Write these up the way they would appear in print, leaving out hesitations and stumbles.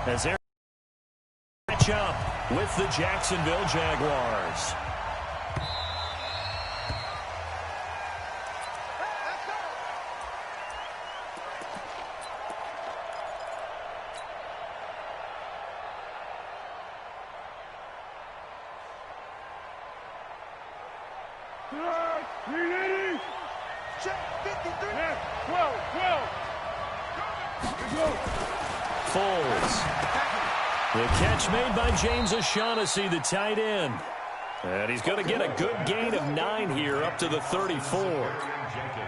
as they match up with the Jacksonville Jaguars. The catch made by James O'Shaughnessy, the tight end. And he's going to get a good gain of 9 here up to the 34.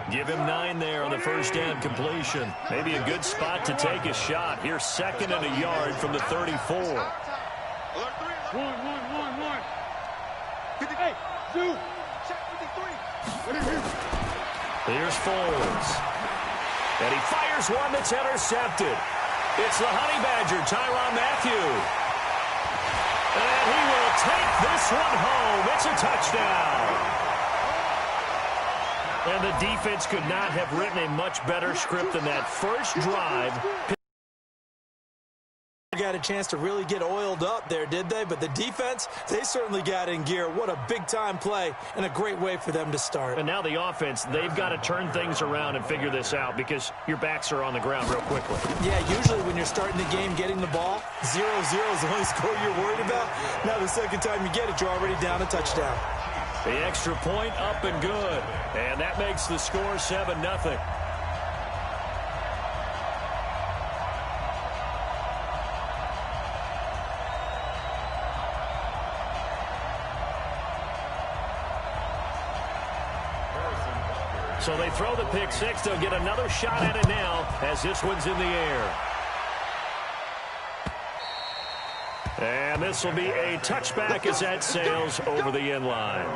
Give him 9 there on the first down completion. Maybe a good spot to take a shot. Here's 2nd and a yard from the 34. Here's Foles. And he fires one that's intercepted. It's the Honey Badger, Tyrann Mathieu. And he will take this one home. It's a touchdown. And the defense could not have written a much better script than that first drive. Got a chance to really get oiled up there, did they? But the defense, they certainly got in gear. What a big-time play and a great way for them to start. And now the offense, they've got to turn things around and figure this out because your backs are on the ground real quickly. Yeah, usually when you're starting the game getting the ball, 0-0 is the only score you're worried about. Now the second time you get it, you're already down a touchdown. The extra point up and good. And that makes the score 7-0. So they throw the pick six. They'll get another shot at it now as this one's in the air. And this will be a touchback as that sails over the end line.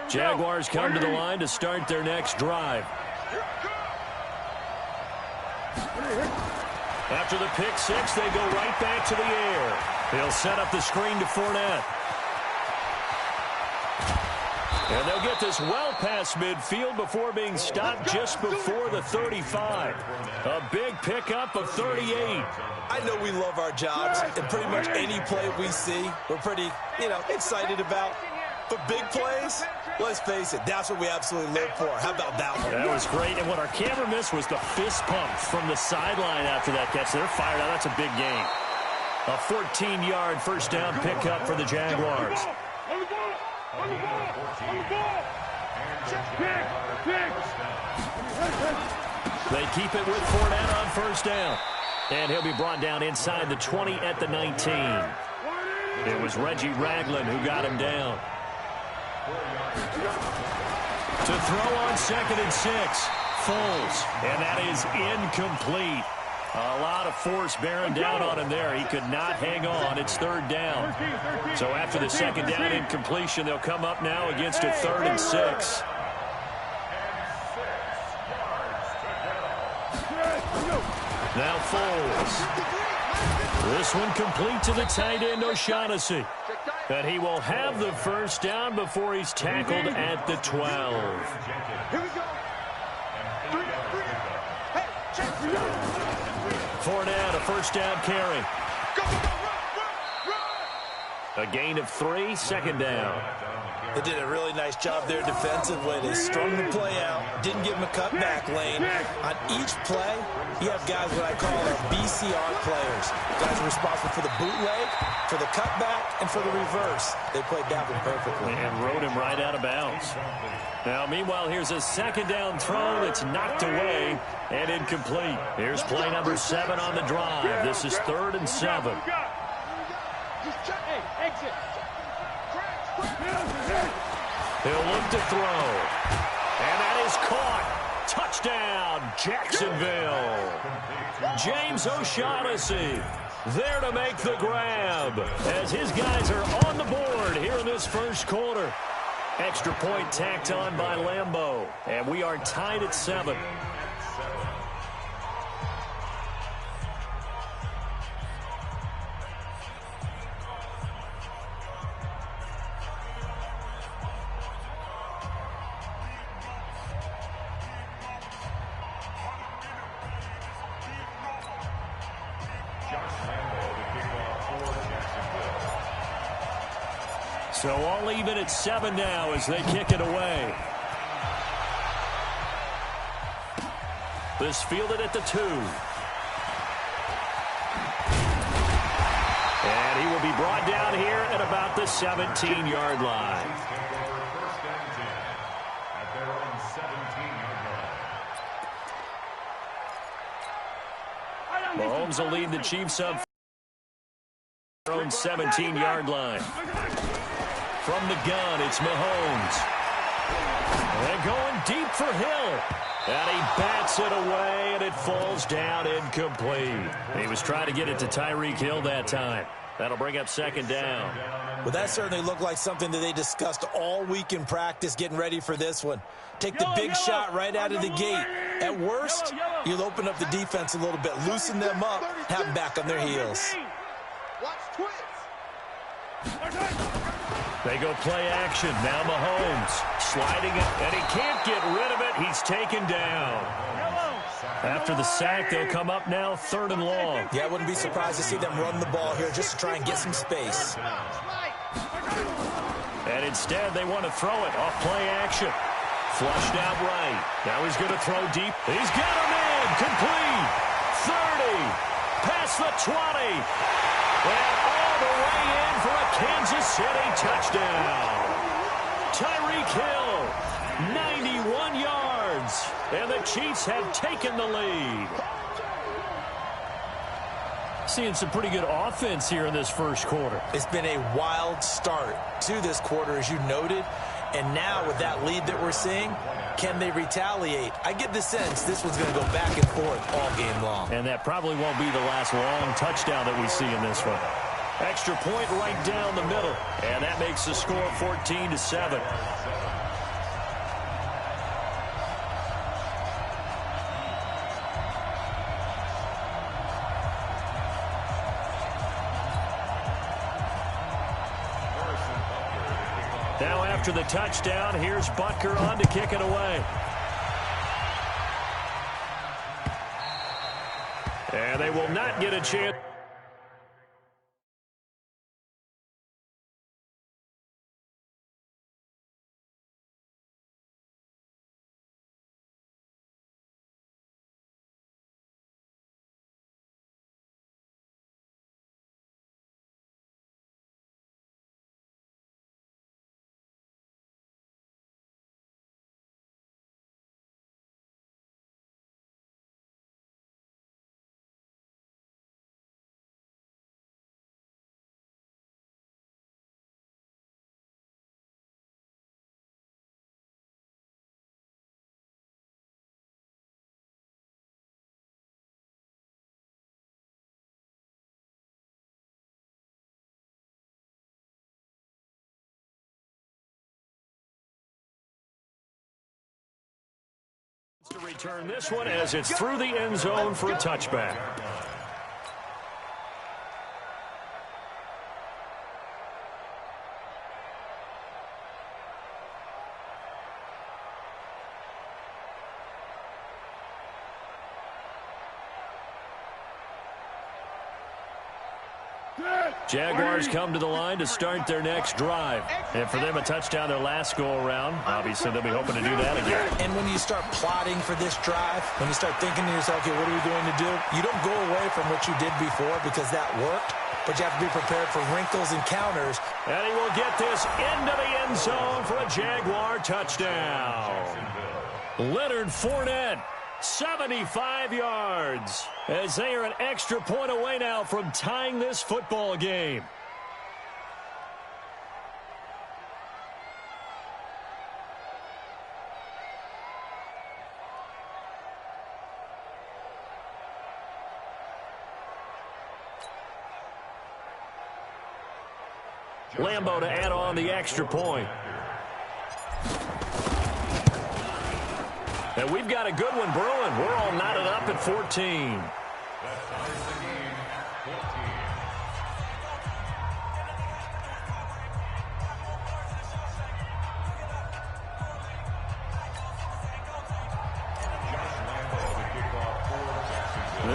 Jaguars come to the line to start their next drive. After the pick six, they go right back to the air. They'll set up the screen to Fournette. And they'll get this well past midfield before being stopped just before the 35. A big pickup of 38. I know we love our jobs, and pretty much any play we see, we're pretty, excited about. But big plays, let's face it, that's what we absolutely live for. How about that one? That was great. And what our camera missed was the fist pump from the sideline after that catch. They're fired out. That's a big gain. A 14-yard first down pickup for the Jaguars. They keep it with Fournette on first down. And he'll be brought down inside the 20 at the 19. It was Reggie Ragland who got him down. To throw on 2nd and 6, Foles. And that is incomplete. A lot of force bearing down on him there. He could not hang on. It's 3rd down. So after the 2nd down incompletion, they'll come up now against a 3rd and 6. Now Foles. This one complete to the tight end, O'Shaughnessy. And he will have the first down before he's tackled at the 12. Fournette, a first down carry. A gain of 3, 2nd down. They did a really nice job there defensively. They strung the play out, didn't give him a cutback lane. On each play, you have guys what I call our BCR players. Guys are responsible for the bootleg, for the cutback, and for the reverse. They played that one perfectly. And rode him right out of bounds. Now, meanwhile, here's a 2nd down throw that's knocked away and incomplete. Here's play number 7 on the drive. This is 3rd and 7. He'll look to throw. And that is caught. Touchdown, Jacksonville. James O'Shaughnessy there to make the grab as his guys are on the board here in this first quarter. Extra point tacked on by Lambeau. And we are tied at 7. So all even at 7 now as they kick it away. This fielded at the 2. And he will be brought down here at about the 17-yard line. Mahomes will lead the Chiefs up their own 17-yard line. From the gun, it's Mahomes. And going deep for Hill. And he bats it away, and it falls down incomplete. He was trying to get it to Tyreek Hill that time. That'll bring up 2nd down. Well, that certainly looked like something that they discussed all week in practice getting ready for this one. Take the big shot right out of the gate. At worst, you'll open up the defense a little bit, loosen them up, have them back on their heels. They go play action. Now Mahomes sliding it, and he can't get rid of it. He's taken down. After the sack, they'll come up now 3rd and long. Yeah, I wouldn't be surprised to see them run the ball here just to try and get some space. And instead, they want to throw it off play action. Flushed out right. Now he's going to throw deep. He's got him in. Complete. 30. Past the 20. And all the way in for a Kansas City touchdown. Tyreek Hill, 91 yards. And the Chiefs have taken the lead. Seeing some pretty good offense here in this first quarter. It's been a wild start to this quarter, as you noted. And now with that lead that we're seeing, can they retaliate? I get the sense this one's going to go back and forth all game long. And that probably won't be the last long touchdown that we see in this one. Extra point right down the middle. And that makes the score 14-7. Now after the touchdown, here's Butker on to kick it away. And they will not get a chance. To return this one as it's through the end zone for a touchback. Jaguars come to the line to start their next drive. And for them, a touchdown their last go-around. Obviously, they'll be hoping to do that again. And when you start plotting for this drive, when you start thinking to yourself, okay, what are we going to do? You don't go away from what you did before because that worked, but you have to be prepared for wrinkles and counters. And he will get this into the end zone for a Jaguar touchdown. Leonard Fournette, 75 yards, as they are an extra point away now from tying this football game. Lambeau to add on the extra point. And we've got a good one brewing. We're all knotted up at 14.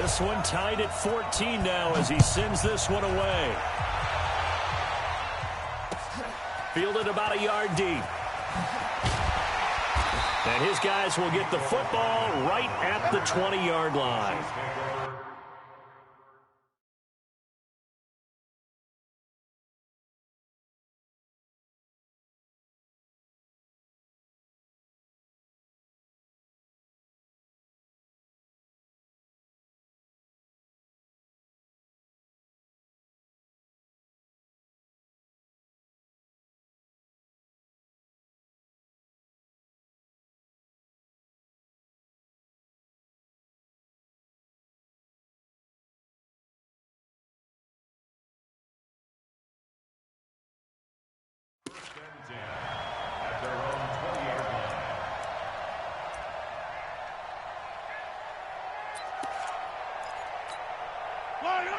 This one tied at 14 now as he sends this one away. Fielded about a yard deep. And his guys will get the football right at the 20-yard line.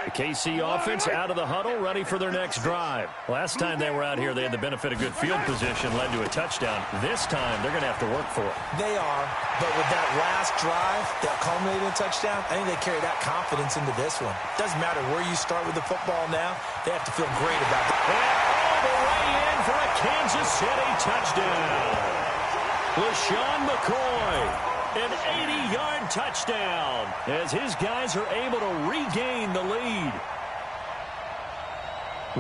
The KC offense out of the huddle, ready for their next drive. Last time they were out here, they had the benefit of good field position, led to a touchdown. This time, they're going to have to work for it. They are, but with that last drive, that culminated in a touchdown, I think they carry that confidence into this one. Doesn't matter where you start with the football now, they have to feel great about it. And all the way in for a Kansas City touchdown. LaShawn McCoy. An 80-yard touchdown as his guys are able to regain the lead.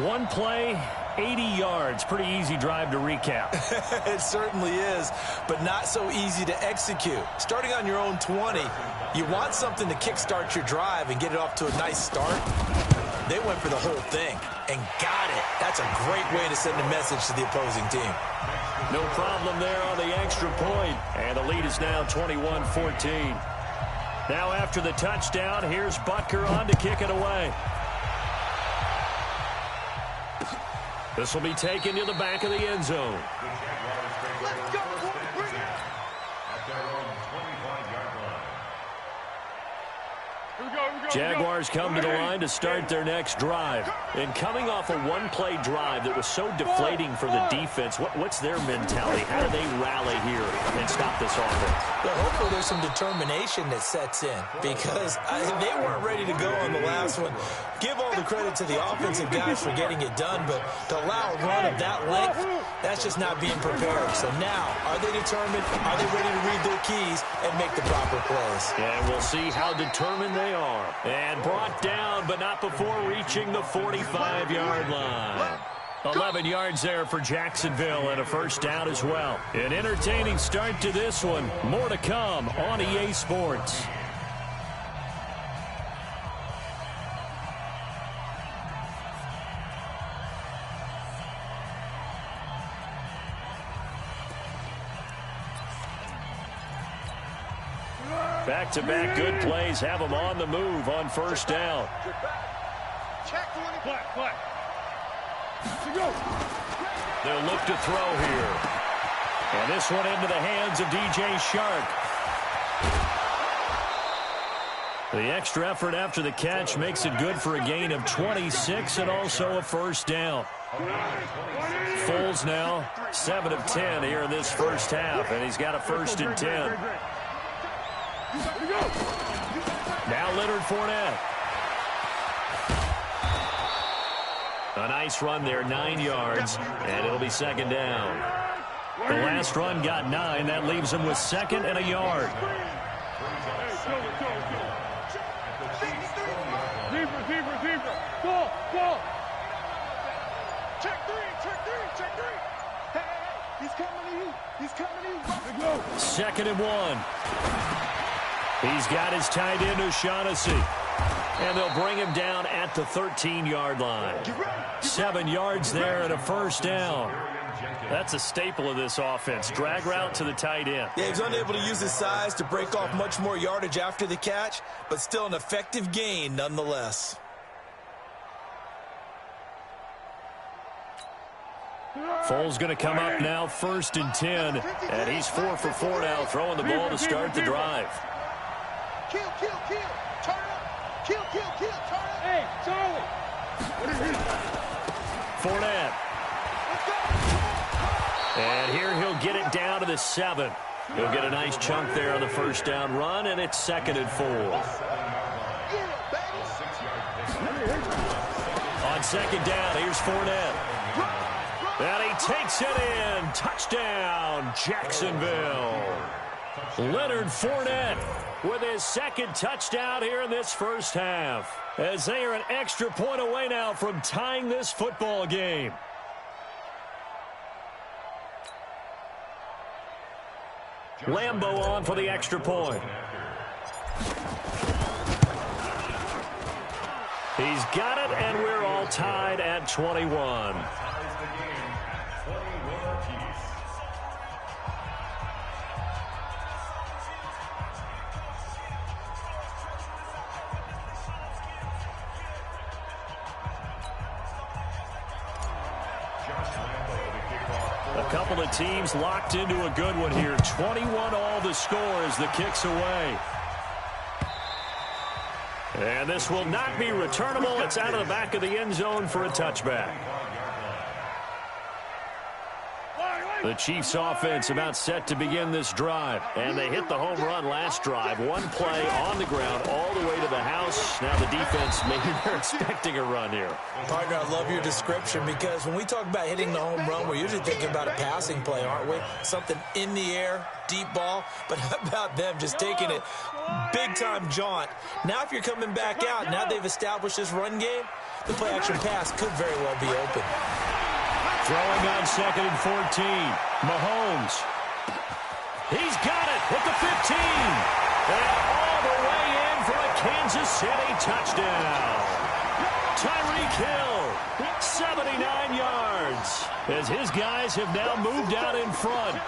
One play, 80 yards. Pretty easy drive to recap. It certainly is, but not so easy to execute. Starting on your own 20, you want something to kickstart your drive and get it off to a nice start. They went for the whole thing and got it. That's a great way to send a message to the opposing team. No problem there on the extra point. And the lead is now 21-14. Now after the touchdown, here's Butker on to kick it away. This will be taken to the back of the end zone. Let's go. Bring it. At their own 25-yard line. Jaguars come to the line to start their next drive. And coming off a one-play drive that was so deflating for the defense, what's their mentality? How do they rally here and stop this offense? Well, hopefully there's some determination that sets in because they weren't ready to go on the last one. Give all the credit to the offensive guys for getting it done, but to allow a run of that length, that's just not being prepared. So now, are they determined? Are they ready to read their keys and make the proper plays? And we'll see how determined they are. And brought down, but not before reaching the 45-yard line. 11 yards there for Jacksonville and a first down as well. An entertaining start to this one. More to come on EA Sports. Back-to-back good plays have them on the move on first down. They'll look to throw here. And this one into the hands of DJ Shark. The extra effort after the catch makes it good for a gain of 26 and also a first down. Foles now 7 of 10 here in this first half, and he's got a 1st and 10. Now Leonard Fournette. A nice run there, 9 yards, and it'll be second down. The last run got 9. That leaves him with 2nd and a yard. Deeper. Go. Check three. Hey, he's coming to you. He's coming to you. 2nd and 1. He's got his tight end, O'Shaughnessy. And they'll bring him down at the 13-yard line. 7 yards there and a first down. That's a staple of this offense. Drag route to the tight end. Yeah, he's unable to use his size to break off much more yardage after the catch, but still an effective gain nonetheless. Foles going to come up now, 1st and 10. And he's 4 for 4 now, throwing the ball to start the drive. Kill. Turn up. Kill. Turn up. Hey, Charlie. Fournette. And here he'll get it down to the 7. He'll get a nice chunk there on the first down run, and it's 2nd and 4. On 2nd down, here's Fournette. And he takes it in. Touchdown, Jacksonville. Leonard Fournette with his second touchdown here in this first half, as they are an extra point away now from tying this football game. Lambeau on for the extra point. He's got it, and we're all tied at 21. A couple of teams locked into a good one here. 21 all the score as the kick's away. And this will not be returnable. It's out of the back of the end zone for a touchback. The Chiefs offense about set to begin this drive. And they hit the home run last drive. One play on the ground all the way to the house. Now the defense, maybe they're expecting a run here. Partner, I love your description, because when we talk about hitting the home run, we're usually thinking about a passing play, aren't we? Something in the air, deep ball. But how about them just taking it big-time jaunt? Now if you're coming back out, now they've established this run game, the play-action pass could very well be open. Throwing on 2nd and 14. Mahomes. He's got it at the 15. And all the way in for a Kansas City touchdown. Tyreek Hill, 79 yards, as his guys have now moved out in front.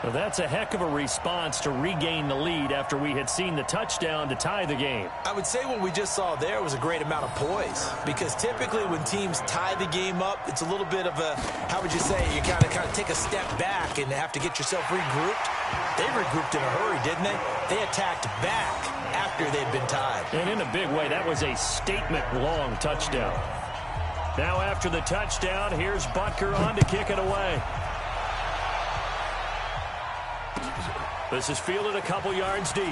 Well, that's a heck of a response to regain the lead after we had seen the touchdown to tie the game. I would say what we just saw there was a great amount of poise, because typically when teams tie the game up, it's a little bit of a, how would you say, you kind of take a step back and have to get yourself regrouped. They regrouped in a hurry, didn't they? They attacked back after they'd been tied. And in a big way, that was a statement-long touchdown. Now after the touchdown, here's Butker on to kick it away. This is fielded a couple yards deep.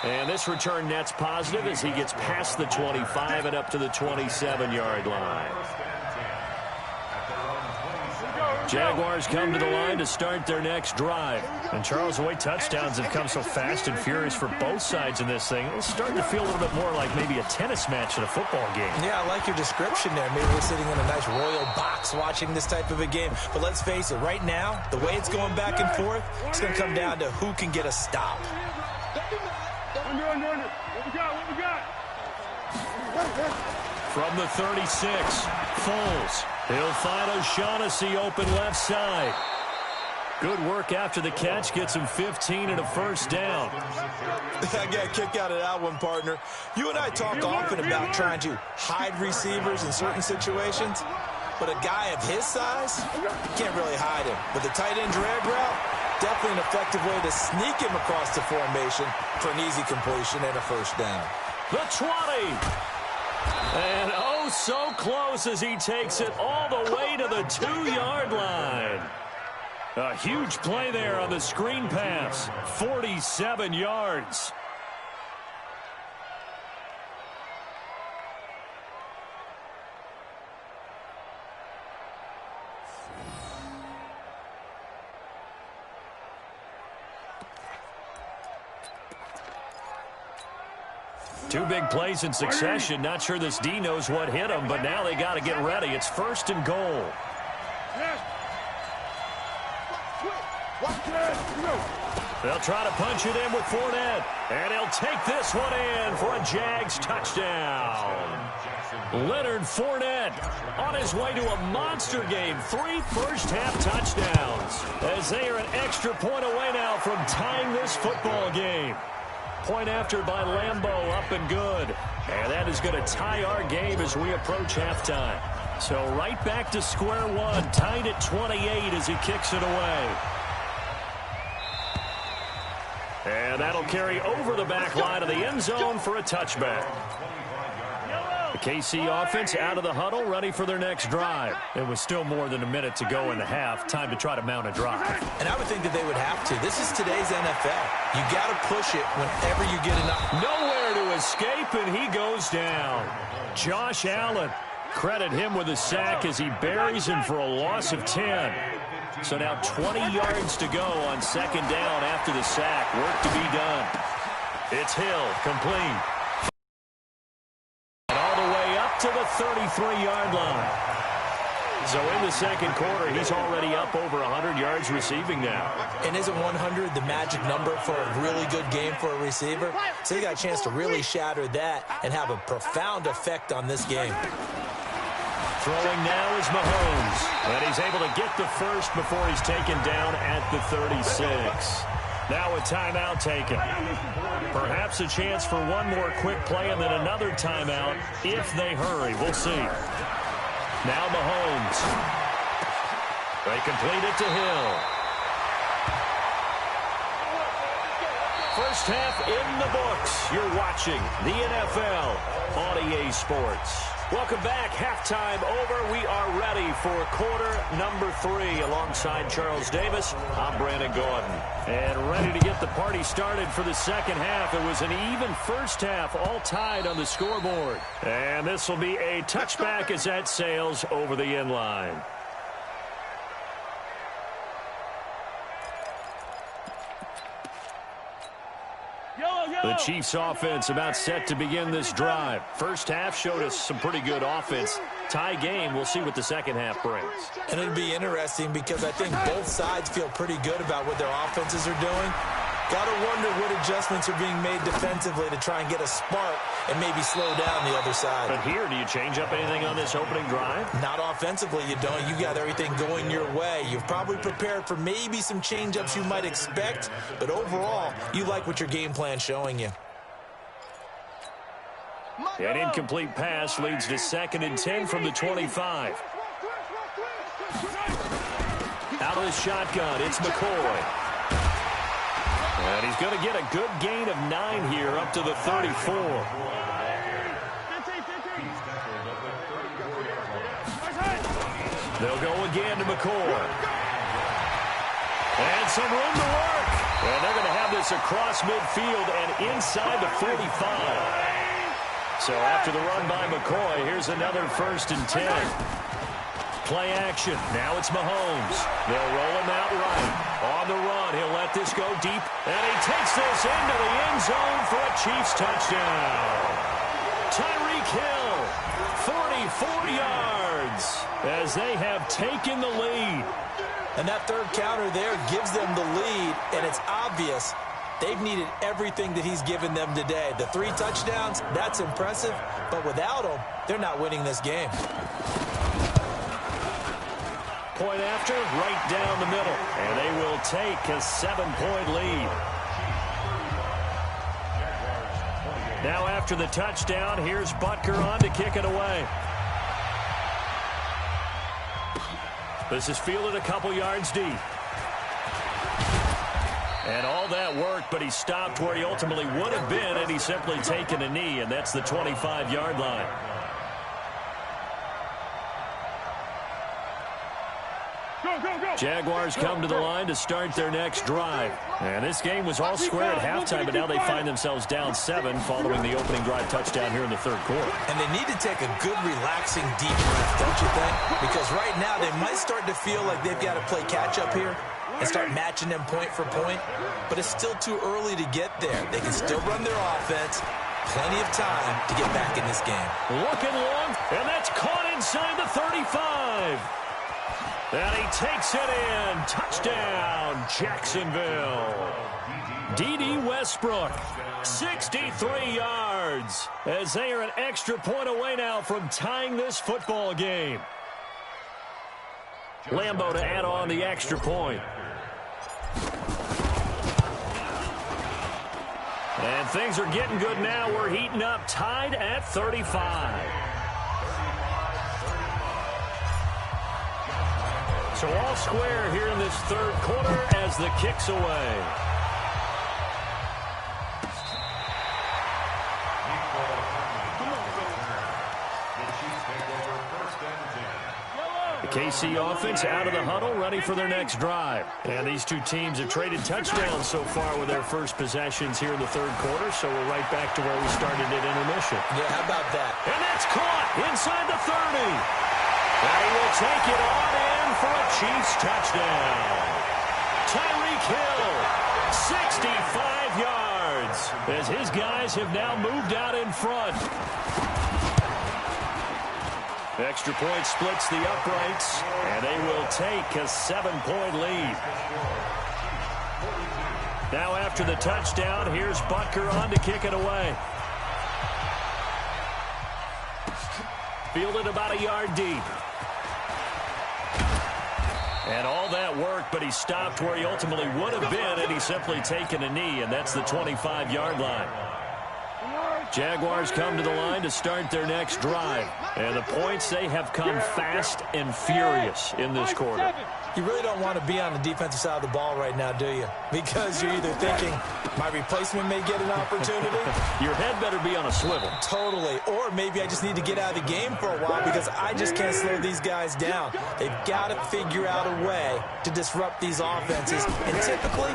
And this return net's positive as he gets past the 25 and up to the 27-yard line. Jaguars come to the line to start their next drive. And Charles, the way touchdowns have come so fast and furious for both sides in this thing, it's starting to feel a little bit more like maybe a tennis match in a football game. Yeah, I like your description there. Maybe we're sitting in a nice royal box watching this type of a game. But let's face it, right now, the way it's going back and forth, it's going to come down to who can get a stop. Under. What we got? From the 36, Foles. He'll find O'Shaughnessy open left side. Good work after the catch. Gets him 15 and a first down. I got a kick out of that one, partner. You and I talk often about trying to hide receivers in certain situations. But a guy of his size, you can't really hide him. But the tight end drag route, definitely an effective way to sneak him across the formation for an easy completion and a first down. The 20. And oh, so close as he takes it all the way to the 2-yard line. A huge play there on the screen pass. 47 yards. Two big plays in succession. Not sure this D knows what hit him, but now they got to get ready. It's 1st and goal. They'll try to punch it in with Fournette. And he'll take this one in for a Jags touchdown. Leonard Fournette on his way to a monster game. 3 first-half touchdowns, as they are an extra point away now from tying this football game. Point after by Lambeau, up and good. And that is going to tie our game as we approach halftime. So right back to square one, tied at 28 as he kicks it away. And that'll carry over the back line of the end zone for a touchback. The KC offense out of the huddle, ready for their next drive. It was still more than a minute to go in the half. Time to try to mount a drive. And I would think that they would have to. This is today's NFL. You got to push it whenever you get enough. Nowhere to escape, and he goes down. Josh Allen, credit him with a sack as he buries him for a loss of 10. So now 20 yards to go on second down after the sack. Work to be done. It's Hill, complete. And all the way up to the 33-yard line. So in the second quarter, he's already up over 100 yards receiving now. And isn't 100 the magic number for a really good game for a receiver? So he got a chance to really shatter that and have a profound effect on this game. Throwing now is Mahomes. And he's able to get the first before he's taken down at the 36. Now a timeout taken. Perhaps a chance for one more quick play and then another timeout if they hurry. We'll see. Now Mahomes. They complete it to Hill. First half in the books. You're watching the NFL on EA Sports. Welcome back. Halftime over. We are ready for quarter number 3 alongside Charles Davis. I'm Brandon Gordon. And ready to get the party started for the second half. It was an even first half, all tied on the scoreboard. And this will be a touchback as that sails over the end line. The Chiefs offense about set to begin this drive. First half showed us some pretty good offense. Tie game. We'll see what the second half brings. And it'll be interesting because I think both sides feel pretty good about what their offenses are doing. Got to wonder what adjustments are being made defensively to try and get a spark and maybe slow down the other side. But here, do you change up anything on this opening drive? Not offensively, you don't. You got everything going your way. You've probably prepared for maybe some change-ups you might expect, but overall, you like what your game plan's showing you. An incomplete pass leads to 2nd and 10 from the 25. Out of the shotgun, it's McCoy. And he's going to get a good gain of 9 here up to the 34. They'll go again to McCoy. And some room to work. And they're going to have this across midfield and inside the 45. So after the run by McCoy, here's another 1st and 10. Play action. Now it's Mahomes. They'll roll him out right. On the run, he'll let this go deep. And he takes this into the end zone for a Chiefs touchdown. Tyreek Hill, 44 yards, as they have taken the lead. And that third counter there gives them the lead, and it's obvious they've needed everything that he's given them today. The 3 touchdowns, that's impressive, but without him, they're not winning this game. Point after, right down the middle. And they will take a 7-point lead. Now after the touchdown, here's Butker on to kick it away. This is fielded a couple yards deep. And all that work, but he stopped where he ultimately would have been had he simply taken a knee, and that's the 25-yard line. Jaguars come to the line to start their next drive. And this game was all square at halftime, but now they find themselves down 7 following the opening drive touchdown here in the third quarter. And they need to take a good, relaxing, deep breath, don't you think? Because right now they might start to feel like they've got to play catch-up here and start matching them point for point. But it's still too early to get there. They can still run their offense. Plenty of time to get back in this game. Looking long, and that's caught inside the 35. And he takes it in. Touchdown, Jacksonville. D.D. Westbrook, 63 yards, as they are an extra point away now from tying this football game. Lambeau to add on the extra point. And things are getting good now. We're heating up, tied at 35. So all square here in this third quarter as the kick's away. The KC offense out of the huddle, ready for their next drive. And these two teams have traded touchdowns so far with their first possessions here in the third quarter, so we're right back to where we started at intermission. Yeah, how about that? And that's caught inside the 30. And he will take it on in for a Chiefs touchdown. Tyreek Hill, 65 yards, as his guys have now moved out in front. Extra point splits the uprights, and they will take a 7-point lead. Now after the touchdown, here's Butker on to kick it away. Fielded about a yard deep. And all that work, but he stopped where he ultimately would have been, and he's simply taken a knee, and that's the 25-yard line. Jaguars come to the line to start their next drive. And the points, they have come fast and furious in this quarter. You really don't want to be on the defensive side of the ball right now, do you? Because you're either thinking, my replacement may get an opportunity. Your head better be on a swivel. Totally. Or maybe I just need to get out of the game for a while because I just can't slow these guys down. They've got to figure out a way to disrupt these offenses. And typically,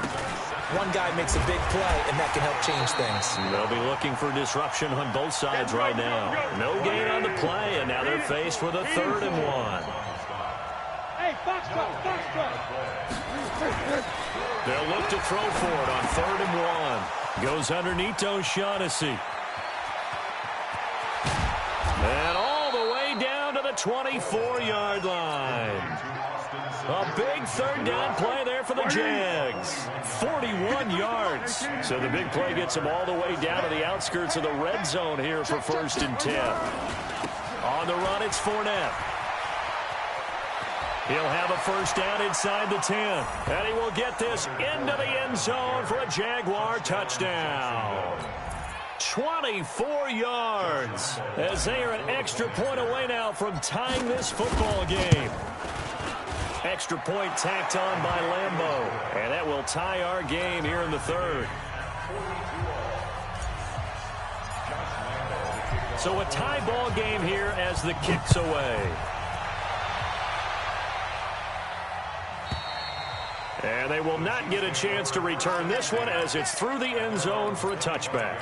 one guy makes a big play, and that can help change things. They'll be looking for disruption on both sides right now. No gain on the play, and now they're faced with a 3rd and 1. Hey, box cut. They'll look to throw for it on 3rd and 1. Goes underneath Tljsr2live. And all the way down to the 24-yard line. A big 3rd down play there for the Jags. 41 yards. So the big play gets them all the way down to the outskirts of the red zone here for 1st and 10. On the run, it's Fournette. He'll have a 1st down inside the 10. And he will get this into the end zone for a Jaguar touchdown. 24 yards as they are an extra point away now from tying this football game. Extra point tacked on by Lambeau. And that will tie our game here in the 3rd. So a tie ball game here as the kick's away. And they will not get a chance to return this one as it's through the end zone for a touchback.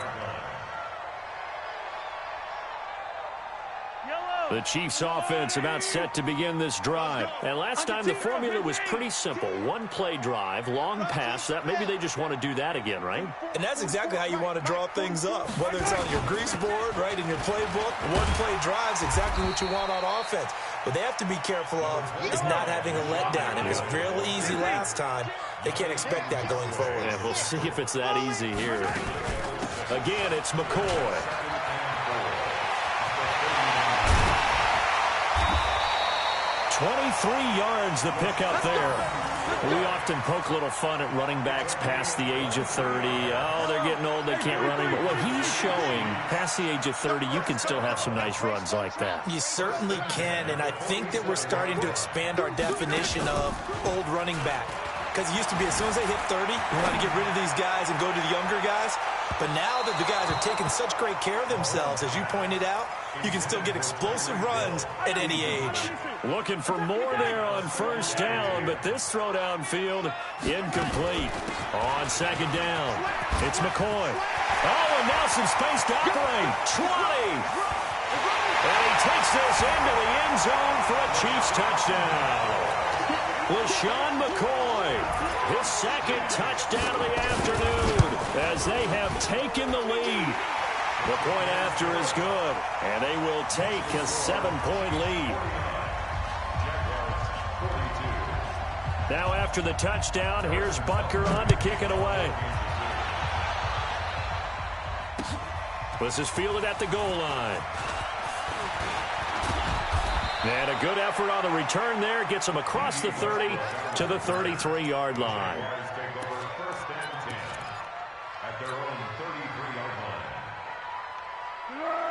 The Chiefs offense about set to begin this drive. And last time the formula was pretty simple. One play drive, long pass. That maybe they just want to do that again, right? And that's exactly how you want to draw things up. Whether it's on your grease board, right, in your playbook, one play drive is exactly what you want on offense. What they have to be careful of is not having a letdown. It was fairly easy last time. They can't expect that going forward. And we'll see if it's that easy here. Again, it's McCoy. 23 yards the pickup there. We often poke a little fun at running backs past the age of 30. Oh, they're getting old, they can't run anymore. Well, he's showing past the age of 30, you can still have some nice runs like that. You certainly can, and I think that we're starting to expand our definition of old running back. Because it used to be as soon as they hit 30, we want to get rid of these guys and go to the younger guys. But now that the guys are taking such great care of themselves, as you pointed out, you can still get explosive runs at any age. Looking for more there on 1st down, but this throw downfield incomplete. On 2nd down, it's McCoy. Oh, and now some space to operate. 20. And he takes this into the end zone for a Chiefs touchdown. LaShawn McCoy, his 2nd touchdown of the afternoon as they have taken the lead. The point after is good, and they will take a 7-point lead. Now after the touchdown, here's Butker on to kick it away. This is fielded at the goal line. And a good effort on the return there. Gets him across the 30 to the 33-yard line.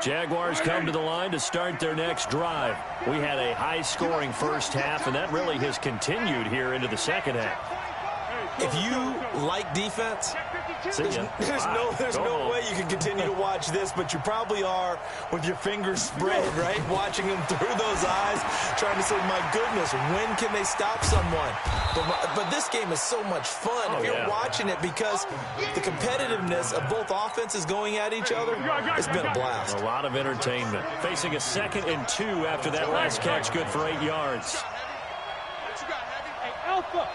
Jaguars come to the line to start their next drive. We had a high-scoring first half, and that really has continued here into the second half. If you like defense, There's no way you can continue to watch this, but you probably are with your fingers spread, right? Watching them through those eyes, trying to say, my goodness, when can they stop someone? But this game is so much fun if you're watching it, because the competitiveness of both offenses going at each other, it's been a blast. A lot of entertainment. Facing a 2nd and 2 after that last catch, good for 8 yards. Hey, Alpha.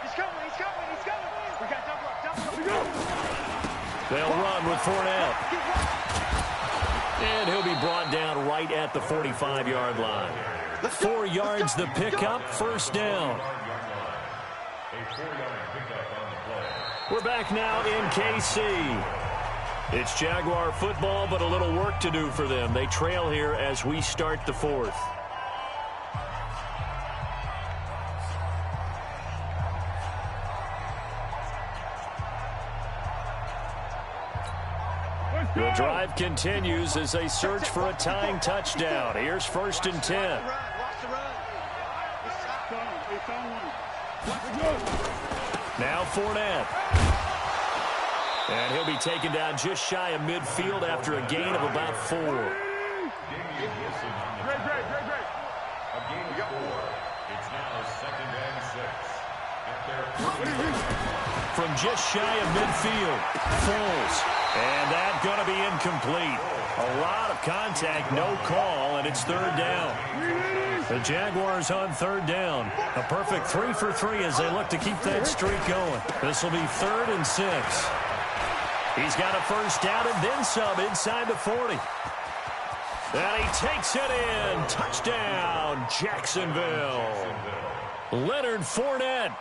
He's coming. We got double up. They'll run with Fournette. And he'll be brought down right at the 45-yard line. 4 yards the pickup, first down. We're back now in KC. It's Jaguar football, but a little work to do for them. They trail here as we start the 4th. The drive continues as they search for a tying touchdown. Here's 1st and 10. Now Fournette. And he'll be taken down just shy of midfield after a gain of about 4. Great. A gain of 4. It's now 2nd and 6. From just shy of midfield, Foles. And that's going to be incomplete. A lot of contact, no call, and it's 3rd down. The Jaguars on 3rd down. A perfect 3 for 3 as they look to keep that streak going. This will be 3rd and 6. He's got a first down and then some inside the 40. And he takes it in. Touchdown, Jacksonville. Leonard Fournette,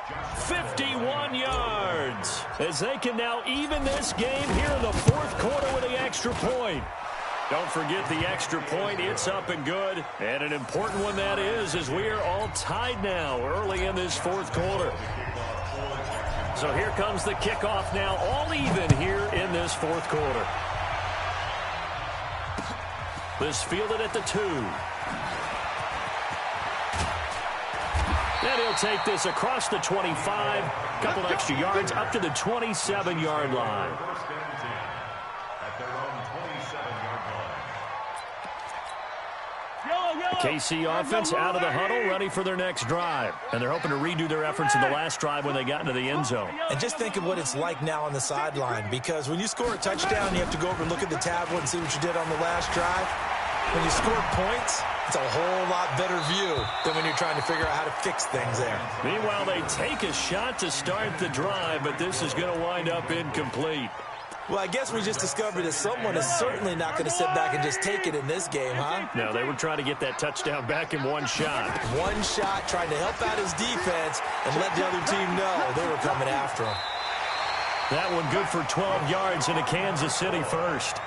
51 yards, as they can now even this game here in the 4th quarter with the extra point. Don't forget the extra point. It's up and good, and an important one that is, as we are all tied now early in this 4th quarter. So here comes the kickoff now, all even here in this 4th quarter. This fielded at the 2. And he'll take this across the 25, couple extra yards up to the 27-yard line. KC offense out of the huddle, ready for their next drive. And they're hoping to redo their efforts in the last drive when they got into the end zone. And just think of what it's like now on the sideline, because when you score a touchdown, you have to go over and look at the tablet and see what you did on the last drive. When you score points, it's a whole lot better view than when you're trying to figure out how to fix things there. Meanwhile, they take a shot to start the drive, but this is going to wind up incomplete. Well, I guess we just discovered that someone is certainly not going to sit back and just take it in this game, huh? No, they were trying to get that touchdown back in one shot. One shot, trying to help out his defense and let the other team know they were coming after him. That one good for 12 yards in a Kansas City first.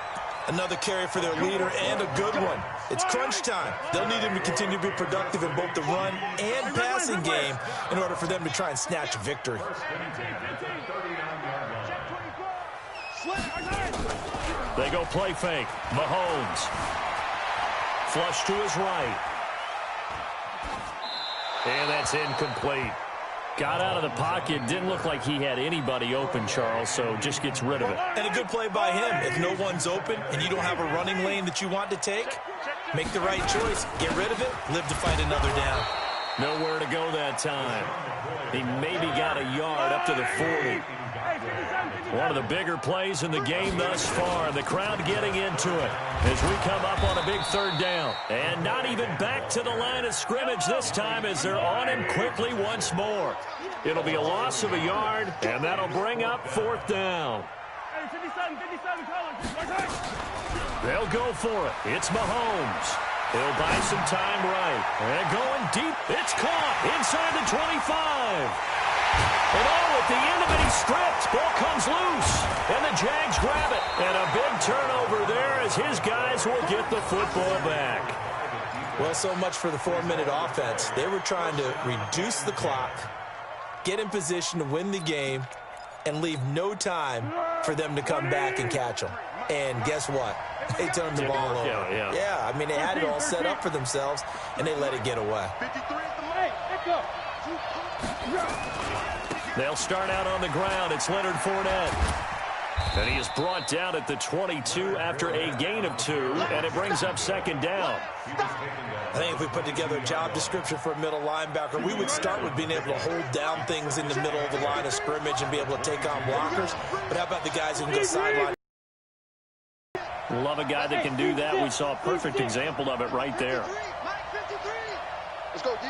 Another carry for their leader, and a good one. It's crunch time. They'll need him to continue to be productive in both the run and passing game in order for them to try and snatch a victory. They go play fake. Mahomes. Flush to his right. And that's incomplete. Got out of the pocket. Didn't look like he had anybody open, Charles, so just gets rid of it. And a good play by him. If no one's open and you don't have a running lane that you want to take, make the right choice. Get rid of it. Live to fight another down. Nowhere to go that time. He maybe got a yard up to the 40. One of the bigger plays in the game thus far. The crowd getting into it as we come up on a big 3rd down. And not even back to the line of scrimmage this time as they're on him quickly once more. It'll be a loss of a yard, and that'll bring up 4th down. They'll go for it. It's Mahomes. He'll buy some time right. And going deep. It's caught inside the 25. And at the end of it, he's stripped. Ball comes loose. And the Jags grab it. And a big turnover there as his guys will get the football back. Well, so much for the 4-minute offense. They were trying to reduce the clock, get in position to win the game, and leave no time for them to come back and catch them. And guess what? They turned the ball over. Yeah, I mean, they had it all set up for themselves, and they let it get away. They'll start out on the ground. It's Leonard Fournette. And he is brought down at the 22 after a gain of 2, and it brings up second down. I think if we put together a job description for a middle linebacker, we would start with being able to hold down things in the middle of the line of scrimmage and be able to take on blockers. But how about the guys who can go sideline? Love a guy that can do that. We saw a perfect example of it right there. Let's go, D.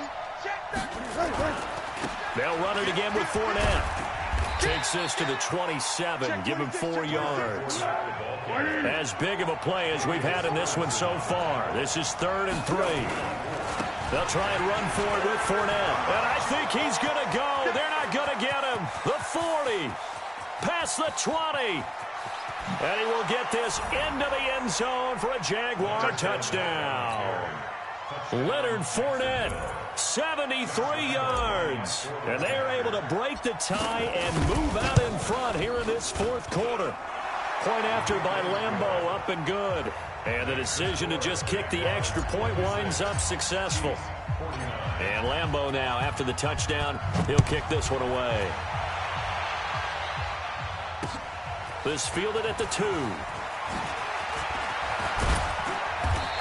They'll run it again with Fournette. Takes this to the 27, give him 4 yards. As big of a play as we've had in this one so far. This is 3rd and 3. They'll try and run for it with Fournette. And I think he's going to go. They're not going to get him. The 40, past the 20. And he will get this into the end zone for a Jaguar touchdown. Leonard Fournette, 73 yards. And they are able to break the tie and move out in front here in this 4th quarter. Point after by Lambeau, up and good. And the decision to just kick the extra point winds up successful. And Lambeau now, after the touchdown, he'll kick this one away. This fielded at the 2.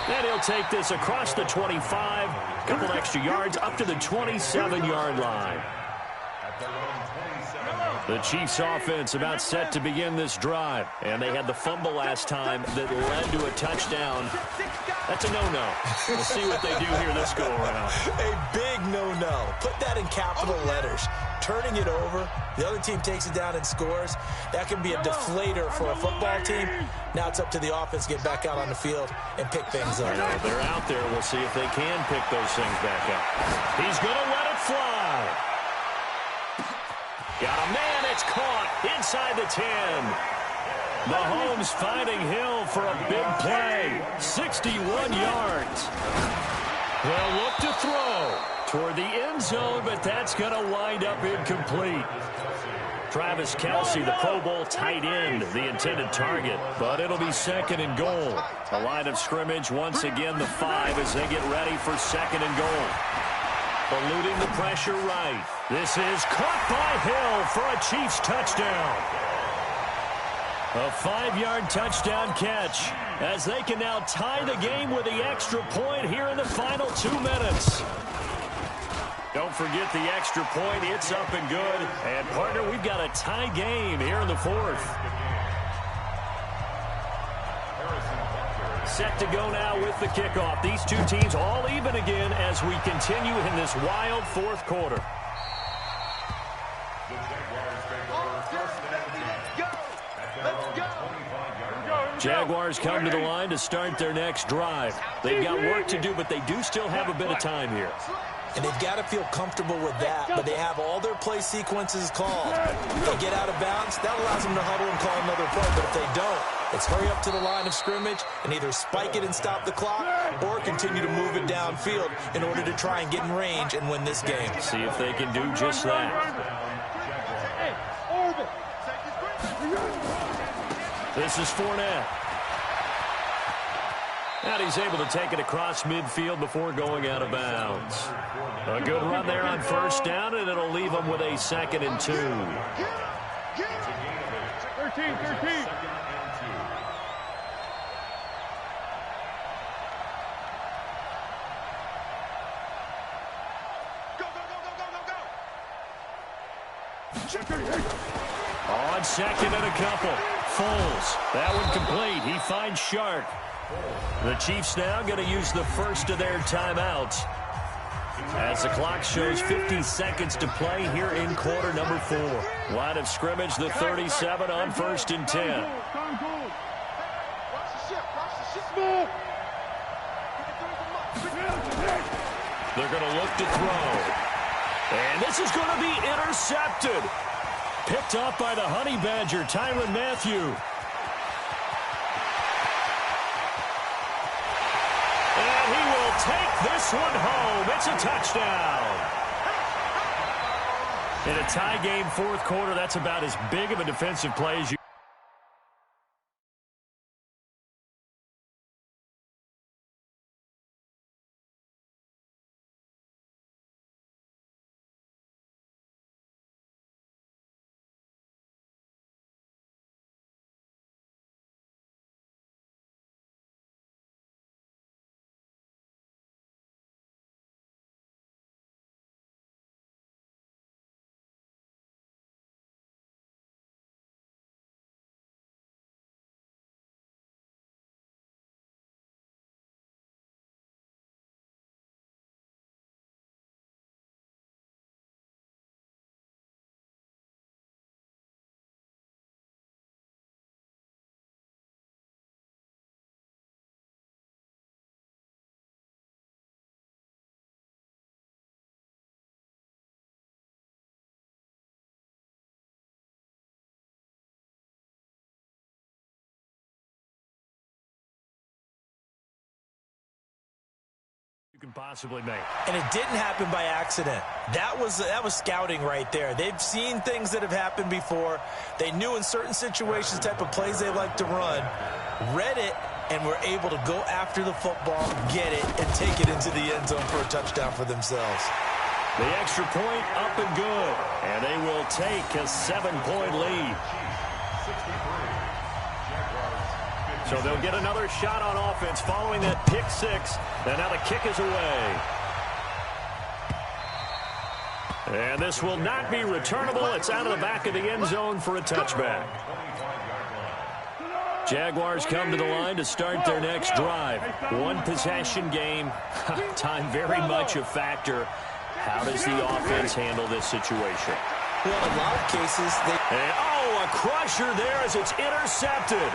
And he'll take this across the 25. A couple extra yards up to the 27-yard line. The Chiefs offense about set to begin this drive. And they had the fumble last time that led to a touchdown. That's a no-no. We'll see what they do here this go-around. A big no-no. Put that in capital letters. Turning it over, the other team takes it down and scores. That can be a deflator for a football team. Now it's up to the offense to get back out on the field and pick things up. They're out there. We'll see if they can pick those things back up. He's going to let it fly. Got a man. It's caught inside the 10. Mahomes finding Hill for a big play. 61 yards. They'll look to throw toward the end zone, but that's going to wind up incomplete. Travis Kelce, the Pro Bowl tight end, the intended target, but it'll be 2nd and goal. A line of scrimmage, once again the 5 as they get ready for 2nd and goal. Eluding the pressure right. This is caught by Hill for a Chiefs touchdown. A 5-yard touchdown catch as they can now tie the game with the extra point here in the final 2 minutes. Don't forget the extra point. It's up and good. And, partner, we've got a tie game here in the 4th. Set to go now with the kickoff. These two teams all even again as we continue in this wild 4th quarter. Jaguars come to the line to start their next drive. They've got work to do, but they do still have a bit of time here. And they've got to feel comfortable with that, but they have all their play sequences called. If they get out of bounds, that allows them to huddle and call another play, but if they don't, it's hurry up to the line of scrimmage and either spike it and stop the clock or continue to move it downfield in order to try and get in range and win this game. See if they can do just that. This is Fournette. And he's able to take it across midfield before going out of bounds. A good run there on 1st down, and it'll leave them with a 2nd and 2. 13. On 2nd and a couple. Foles. That one complete. He finds Shark. The Chiefs now going to use the first of their timeouts as the clock shows 50 seconds to play here in quarter number 4. Line of scrimmage, the 37 on 1st and 10. They're going to look to throw. And this is going to be intercepted. Picked off by the Honey Badger, Tyrann Mathieu. And he will take this one home. It's a touchdown. In a tie game 4th quarter, that's about as big of a defensive play as you you can possibly make. And it didn't happen by accident. That was scouting right there. They've seen things that have happened before. They knew in certain situations the type of plays they like to run, read it, and were able to go after the football, get it, and take it into the end zone for a touchdown for themselves. The extra point up and good. And they will take a 7-point lead. So they'll get another shot on offense following that pick six. And now the kick is away. And this will not be returnable. It's out of the back of the end zone for a touchback. Jaguars come to the line to start their next drive. One possession game. Time very much a factor. How does the offense handle this situation? Well, in a lot of cases, a crusher there as it's intercepted.